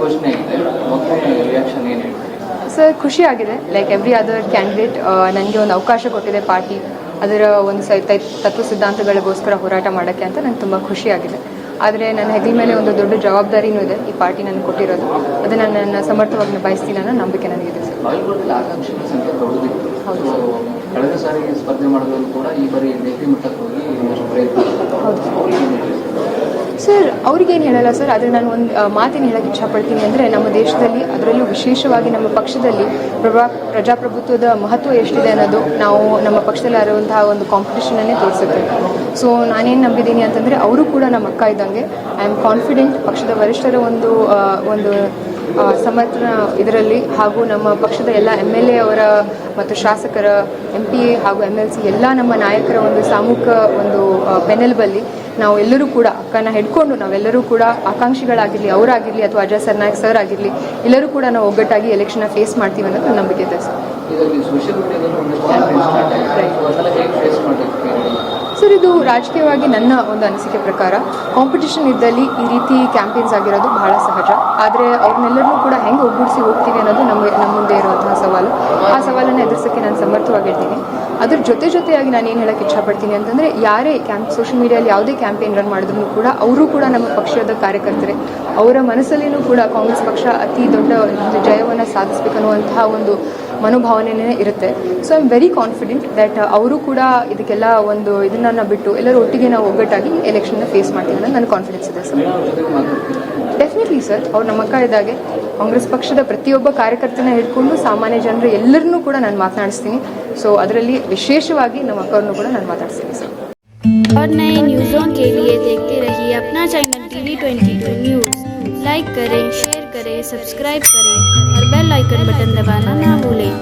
ಘೋಷಣೆ ಆಗಿದೆ, ಮೊದಲನೇ ರಿಯಾಕ್ಷನ್ ಏನು ಹೇಳ್ತೀರಿ? ಸರ್, ಖುಷಿಯಾಗಿದೆ. ಲೈಕ್ ಎವ್ರಿ ಅದರ್ ಕ್ಯಾಂಡಿಡೇಟ್ ನನಗೆ ಒಂದು ಅವಕಾಶ ಕೊಟ್ಟಿದೆ ಪಾರ್ಟಿ ಅದರ ಒಂದು ತತ್ವ ಸಿದ್ಧಾಂತಗಳಿಗೋಸ್ಕರ ಹೋರಾಟ ಮಾಡೋಕ್ಕೆ ಅಂತ ನಂಗೆ ತುಂಬ ಖುಷಿಯಾಗಿದೆ. ಆದರೆ ನನ್ನ ಹೆಗಲ ಮೇಲೆ ಒಂದು ದೊಡ್ಡ ಜವಾಬ್ದಾರಿನೂ ಇದೆ. ಈ ಪಾರ್ಟಿ ನನಗೆ ಕೊಟ್ಟಿರೋದು ಅದನ್ನು ನನ್ನ ಸಮರ್ಥವಾಗಿ ನಿಭಾಯಿಸ್ತೀನಿ ಅನ್ನೋ ನಂಬಿಕೆ ನನಗಿದೆ ಸರ್. ಬಾಗಲಕೋಟೆಯಲ್ಲಿ ಆಕಾಂಕ್ಷಿಗಳ ಸಂಖ್ಯೆ ದೊಡ್ಡದಿತ್ತು. ಹೌದು. ಕಳೆದ ಸಾರಿಗೆ ಸ್ಪರ್ಧೆ ಮಾಡೋದ್ರಲ್ಲಿ ಕೂಡ ಈ ಬಾರಿ ದೆಹಲಿ ಮಟ್ಟಕ್ಕೆ ಹೋಗಿ ಒಂದಷ್ಟು ಪ್ರಯತ್ನ. ಹೌದು ಸರ್, ಅವ್ರಿಗೇನು ಹೇಳಲ್ಲ ಸರ್. ಆದರೆ ನಾನು ಒಂದು ಮಾತೇನು ಹೇಳೋಕ್ಕೆ ಇಷ್ಟಪಡ್ತೀನಿ ಅಂದರೆ, ನಮ್ಮ ದೇಶದಲ್ಲಿ ಅದರಲ್ಲೂ ವಿಶೇಷವಾಗಿ ನಮ್ಮ ಪಕ್ಷದಲ್ಲಿ ಪ್ರಜಾಪ್ರಭುತ್ವದ ಮಹತ್ವ ಎಷ್ಟಿದೆ ಅನ್ನೋದು ನಾವು ನಮ್ಮ ಪಕ್ಷದಲ್ಲಿ ಇರುವಂತಹ ಒಂದು ಕಾಂಪಿಟೇಷನನ್ನೇ ತೋರಿಸುತ್ತೆ. ಸೊ ನಾನೇನು ನಂಬಿದ್ದೀನಿ ಅಂತಂದರೆ, ಅವರು ಕೂಡ ನಮ್ಮ ಅಕ್ಕ ಇದ್ದಂಗೆ. ಐ ಆಮ್ ಕಾನ್ಫಿಡೆಂಟ್ ಪಕ್ಷದ ವರಿಷ್ಠರ ಒಂದು ಸಮರ್ಥನ ಇದರಲ್ಲಿ, ಹಾಗೂ ನಮ್ಮ ಪಕ್ಷದ ಎಲ್ಲ MLA ಅವರ ಮತ್ತು ಶಾಸಕರ MP ಹಾಗೂ MLC ಎಲ್ಲ ನಮ್ಮ ನಾಯಕರ ಒಂದು ಸಾಮೂಹಿಕ ಒಂದು ಬೆನ್ನೆಲುಬಲ್ಲಿ ನಾವು ಎಲ್ಲರೂ ಕೂಡ ಅಕ್ಕನ ಹಿಡ್ಕೊಂಡು ನಾವೆಲ್ಲರೂ ಕೂಡ ಆಕಾಂಕ್ಷಿಗಳಾಗಿರಲಿ, ಅವರಾಗಿರಲಿ ಅಥವಾ ಅಜಯ್ ಸರ್ನಾಯಕ್ ಸರ್ ಆಗಿರಲಿ, ಎಲ್ಲರೂ ಕೂಡ ನಾವು ಒಗ್ಗಟ್ಟಾಗಿ ಎಲೆಕ್ಷನ್ನ ಫೇಸ್ ಮಾಡ್ತೀವಿ ಅನ್ನೋದು ನನ್ನ ನಂಬಿಕೆ ಇದೆ ಸರ್. ಸೋಷಿಯಲ್ ಮೀಡಿಯಾದಲ್ಲಿ ಒಂದಷ್ಟು ಕ್ಯಾಂಪೇನ್ ಸ್ಟಾರ್ಟ್ ಆಗಿದೆ, ಅದೆಲ್ಲ ಹೇಗೆ ಫೇಸ್ ಮಾಡಬೇಕು ಸರ್? ಇದು ರಾಜಕೀಯವಾಗಿ ನನ್ನ ಒಂದು ಅನಿಸಿಕೆ ಪ್ರಕಾರ ಕಾಂಪಿಟಿಷನ್ ಇದ್ದಲ್ಲಿ ಈ ರೀತಿ ಕ್ಯಾಂಪೇನ್ಸ್ ಆಗಿರೋದು ಬಹಳ ಸಹಜ. ಆದರೆ ಅವ್ರನ್ನೆಲ್ಲರನ್ನೂ ಕೂಡ ಹೆಂಗೆ ಒಗ್ಗೂಡಿಸಿ ಹೋಗ್ತೀವಿ ಅನ್ನೋದು ನಮ್ಮ ಮುಂದೆ ಇರುವಂತಹ ಸವಾಲು. ಆ ಸವಾಲನ್ನು ಎದುರಿಸೋಕ್ಕೆ ನಾನು ಸಮರ್ಥವಾಗಿರ್ತೀನಿ. ಅದ್ರ ಜೊತೆಯಾಗಿ ನಾನು ಏನು ಹೇಳೋಕ್ಕೆ ಇಷ್ಟಪಡ್ತೀನಿ ಅಂತಂದರೆ, ಯಾರೇ ಸೋಷಿಯಲ್ ಮೀಡಿಯಲ್ಲಿ ಯಾವುದೇ ಕ್ಯಾಂಪೇನ್ ರನ್ ಮಾಡಿದ್ರು ಕೂಡ ಅವರು ಕೂಡ ನಮ್ಮ ಪಕ್ಷದ ಕಾರ್ಯಕರ್ತರೆ. ಅವರ ಮನಸ್ಸಲ್ಲಿಯೂ ಕೂಡ ಕಾಂಗ್ರೆಸ್ ಪಕ್ಷ ಅತಿ ದೊಡ್ಡ ಒಂದು ಜಯವನ್ನು ಸಾಧಿಸಬೇಕನ್ನುವಂತಹ ಒಂದು ಮನೋಭಾವನೆಯೇ ಇರುತ್ತೆ. So I am very confident that ಅವರು ಕೂಡ ಇದಕ್ಕೆಲ್ಲ ಒಂದು ಇದನ್ನು ಬಿಟ್ಟು ಎಲ್ಲರೂ ಒಟ್ಟಿಗೆ ನಾವು ಒಗ್ಗಟ್ಟಾಗಿ ಎಲೆಕ್ಷನ್ನ ಫೇಸ್ ಮಾಡ್ತೀವಿ ಅನ್ನೋದು ನನ್ನ ಕಾನ್ಫಿಡೆನ್ಸ್ ಇದೆ ಸರ್. ಡೆಫಿನೆಟ್ಲಿ ಸರ್, ಅವ್ರು ನಮ್ಮ ಅಕ್ಕ ಇದ್ದಾಗೆ ಕಾಂಗ್ರೆಸ್ ಪಕ್ಷದ ಪ್ರತಿಯೊಬ್ಬ ಕಾರ್ಯಕರ್ತನ ಹಿಡ್ಕೊಂಡು ಸಾಮಾನ್ಯ ಜನರು ಎಲ್ಲರನ್ನೂ ಕೂಡ ನಾನು ಮಾತನಾಡಿಸ್ತೀನಿ. ಸೊ ಅದರಲ್ಲಿ ವಿಶೇಷವಾಗಿ ನಮ್ಮ ಅಕ್ಕವ್ರನ್ನೂ ಕೂಡ ನಾನು ಮಾತಾಡ್ತೀನಿ ಸರ್. और नए न्यूज़ों के लिए देखते रहिए अपना चैनल TV22 न्यूज़। लाइक करें, शेयर करें, सब्सक्राइब करें और बेल आइकन बटन दबाना ना भूलें।